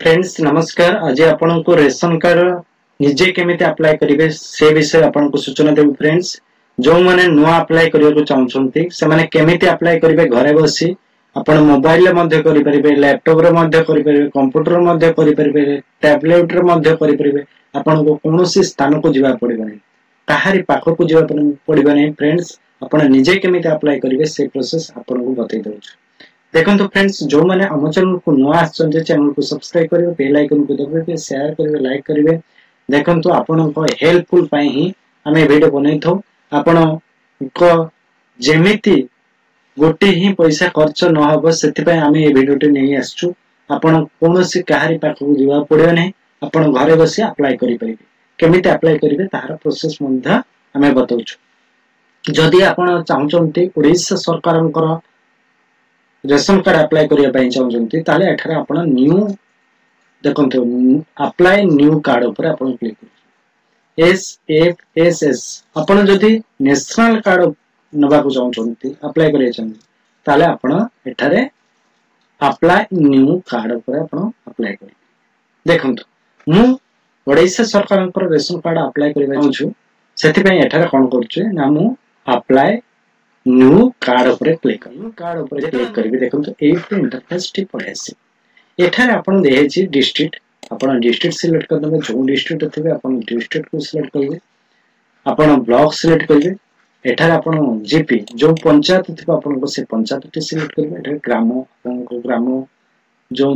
Friends नमस्कार। आज आपण को रेशन कार्ड निजे केमिति अप्लाई करिवे से विषय आपण को सूचना देबो। फ्रेंड्स जो माने नुआ अप्लाई करिया को चाहउछंती से माने केमिति अप्लाई करिवे घरे बसी आपण मोबाइल ले मध्ये करि परिबे, लैपटॉप रे मध्ये करि परिबे, कंप्यूटर रे मध्ये करि परिबे, टैबलेट रे मध्ये करि परिबे। आपण को कोनोसी स्थान को जिबा पड़िबा नै, काहारी पाखो को जिबा पड़िबा नै। फ्रेंड्स आपण निजे केमिति अप्लाई करिवे से प्रोसेस आपण को बतै दउछु। देखो फ्रेंड्स जो मैंने आम चैनल को नुआ चैनल को सब्सक्राइब करेंगे, बेल आइकन को दबाइए, शेयर करेंगे, लाइक करेंगे। देखो आपण हेल्पफुल पाई ही आम वीडियो बनई था। आपण जेमिति गोटे ही पैसा खर्च न हो से आम ये वीडियो नहीं आसचु। आपण कौन सी कहारी पाखक जावा पड़े ना, आपण घरे बसी अप्लाई करेंगे। केमिति अप्लाई करेंगे तार प्रोसेस आम बताऊँ। जदि आपण चाहते ओडिशा सरकार रेशन कार्ड अप्लाई करिया पई चाहउछंती ताले एठारे आपण न्यू देखंतो अप्लाई न्यू कार्ड ऊपर आपण क्लिक करू। SFSS आपण जदि नेशनल कार्ड नबा को चाहउछंती अप्लाई करिया चाहउछंती ताले आपण एठारे अप्लाई न्यू कार्ड ऊपर आपण अप्लाई करी। देखंतो मु ओडिशा सरकार रेशन कार्ड अप्लाई करिया चाहउछु, सेति पई एठारे कोन करछु ना मु अप्लाई न्यू कार्ड ऊपर क्लिक कर। न्यू कार्ड ऊपर क्लिक करिवे। देखंतो एटा इंटरफेस टी पड़े आसी। एठारे आपण देहेछि डिस्ट्रिक्ट, आपण डिस्ट्रिक्ट सिलेक्ट कर देबे। जो डिस्ट्रिक्ट थिबे आपण डिस्ट्रिक्ट को सिलेक्ट करिवे। आपण ब्लॉक सिलेक्ट करिवे। एठारे आपण जीपी जो पंचायत थिबे आपण को से पंचायत टी सिलेक्ट करिवे। एठारे ग्राम आपण को ग्राम जो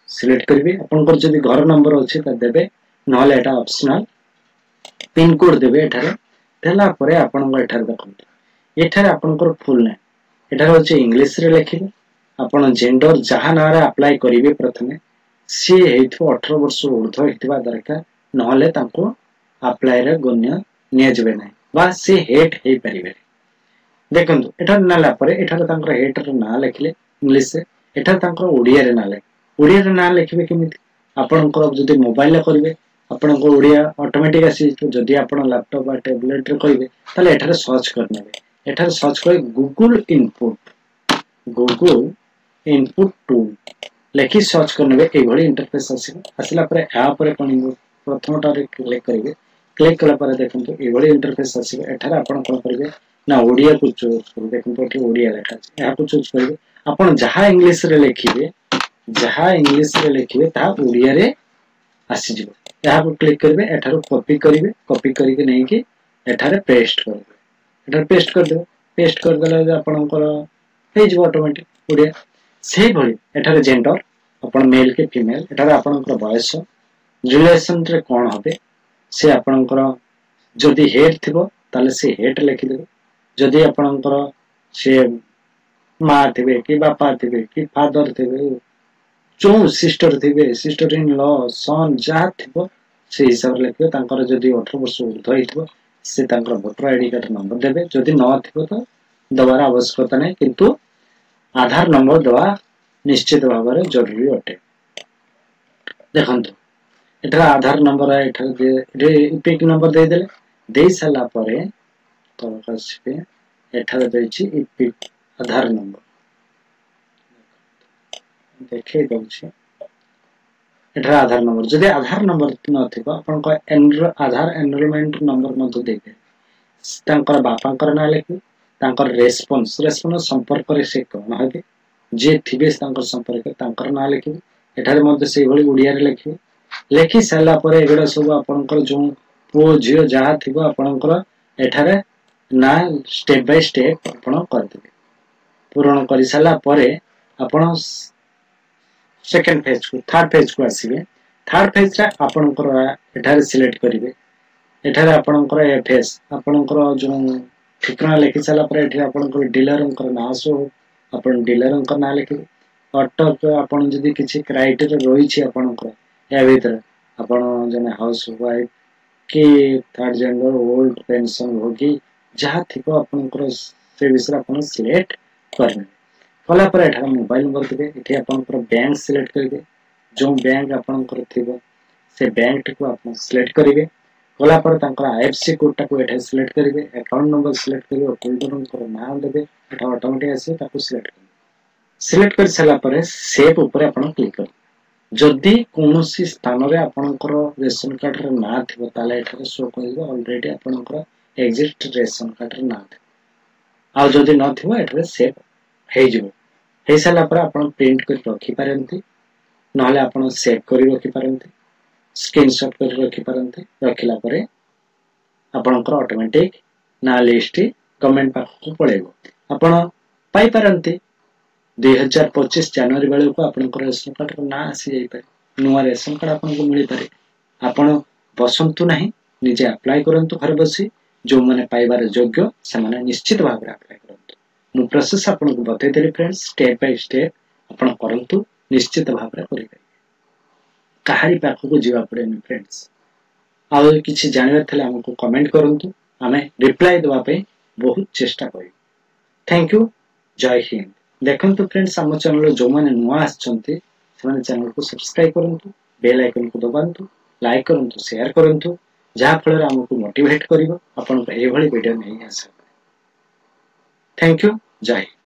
सिलेक्ट करिवे। आपण को जदि घर नंबर अछि त देबे, नहले एटा ऑप्शनल। पिन कोड देबे एठारे देला परे आपण को एठारे देखंतो एठारे आपनकर फुल नेम एठारे होचे इंग्लिश रे लिखिबे। आपण जेंडर जहा नारे अप्लाई करिवे प्रथमे सी हेथो 18 वर्ष ऊर्ध्व हेतिबा दरकार, नहले तांको अप्लाई रे गण्य निया जबे नै बा से हेट हे परिबे। देखंतु एठारे नाला परे एठारे तांकर हेट रे ना लिखले इंग्लिश से, एठारे तांकर ओडिया रे ना लिख ओडिया रे ना लिखिबे केमिति। आपनकर जदि मोबाइल रे करिवे आपनको ओडिया ऑटोमेटिक आसी। जदि आपण लैपटॉप बा टैबलेट रे करिवे ताले एठारे सर्च करनेबे। एठारे सर्च कर गूगल इनपुट टूल लेखि सर्च करने ए भली इंटरफेस आसिला परे आ परे कोन प्रथम टारे क्लिक करिवे। क्लिक कला परे देखंतु ए भली इंटरफेस आसीबे। एठारे आपण कोन करिवे ना ओडिया को चूज करिवे। देखंतु एठी ओडिया लेखा अछि, या को चूज करिवे। आपण जहा इंग्लिश रे लिखिवे ता ओडिया रे आसी जिवो। या को क्लिक करिवे। एठारो कॉपी करिवे। कॉपी करिके नै कि एठारे पेस्ट करिवे। एठारे पेस्ट कर दो। पेस्ट कर देला आपनकर हे जे ऑटोमेटिक ओडिया से भली। एठारे जेंडर आपण मेल के फीमेल, एठारे आपनकर बयस, रिलेशन रे कोन होबे से आपनकर जदि हेड थिबो ताले से हेड लिखि देबे। जदि आपनकर से मां थिबे कि बापा थिबे कि फादर थिबे, जो सिस्टर थिबे, सिस्टर इन लॉ, सन जा थिबो से हिसाब लिखिबे। तांकर जदि 18 वर्ष ऊर्ध्व हितबो से तांकर वोटर आईडी कार्ड नंबर देबे। जदि न थिबो तो दबार आवश्यकता नै, किंतु आधार नंबर दवा निश्चित भाव में जरूरी अटे। देखंतु एठा आधार नंबर एठा इपिक नंबर दे देले। दे साला परे तो कसबे एठा देछि इपिक आधार नंबर देखे दउछि। एठा आधार नंबर जदि आधार नंबर न थिबा आपन को आधार एनरोलमेंट नंबर मध्ये देबे। तांकर बापांकर ना लिखि, तांकर रेस्पॉन्स संपर्क रे से कोन हेबे जे थिबे तांकर संपर्क तांकर ना लिखिबे। एठारे मध्ये से भली ओडिया रे लिखिबे। लिखि साला परे एगडा सब आपनकर जो पो जियो जहा थिबो आपनकर एठारे ना स्टेप बाय स्टेप आपण कर देबे। पूर्ण करि साला परे आपण सेकंड पेज को थर्ड पेज को आसीबे। थर्ड पेज रे आपनकर एठारे सिलेक्ट करिवे। एठारे आपनकर एफएस आपनकर जो ठिकाना लिखि साला परे एठी आपनकर डीलरंकर ना सो आपण डीलरंकर ना लिखिबे। अटक आपण जदि किछि क्राइटेरिया रही छी आपनकर या भीतर आपण जने हाउस वाइफ कि थर्ड जेंडर ओल्ड पेंशन होगी जहा थिको आपनकर से विषय आपण सिलेक्ट करने कला पर एठा मोबाइल नंबर देबे। एठी आपनकर बैंक सिलेक्ट करिवे। जो बैंक आपनकर थिबो से बैंक को आपण सिलेक्ट करिवे। कला पर तांकर आईएफएससी कोड टाको एठा सिलेक्ट करिवे। अकाउंट नंबर सिलेक्ट करिवे। होल्डरंकर नाम देबे। एठा ऑटोमेटिक आसी ताको सिलेक्ट कर साला परे सेव ऊपर आपण क्लिक कर। जदि कौन सी स्थान रे आपणकर रेशन कार्ड रे ना थिबो ताले एठारे शो करिवो ऑलरेडी आपणकर एग्जिस्ट रेशन कार्ड रे ना थिबो आ जदि न थिबो एठारे सेव हे जिवो हे साला पर आपण प्रिंट कर रखि पारंती नहले आपण सेव करि रखि पारंती स्क्रीनशॉट कर रखि पारंती रखिला परे आपणकर ऑटोमेटिक ना लिस्ट गवर्नमेंट पाख को पळेबो आपण पाई पारंती 2025 जनवरी बेले को आपणकर रेशन कार्ड रो ना आसी जाई पारे नुवा रेशन कार्ड आपन को मिली पारे आपण बसंतु नाही निजे अप्लाई करंतु घर बसी जो माने पाइबार योग्य से माने निश्चित भाव रे अप्लाई करंतु मु प्रोसेस आपन को बतै देली फ्रेंड्स स्टेप बाय स्टेप आपन करंतु निश्चित भाव रे करि कहारी पाख को जीवा पड़े फ्रेंड्स आ किछि जानवर थले हमको कमेंट करंतु आमे रिप्लाई देवा पे बहुत चेष्टा करी थैंक यू जय हिंद देखंतु फ्रेंड्स हम चैनल जो माने नुआ आछंती से चैनल को सब्सक्राइब करंतु बेल आइकन को दबांतु लाइक करंतु शेयर करंतु जहा फल हमको मोटिवेट करिवो आपन ए भली वीडियो नै आसे थैंक यू जय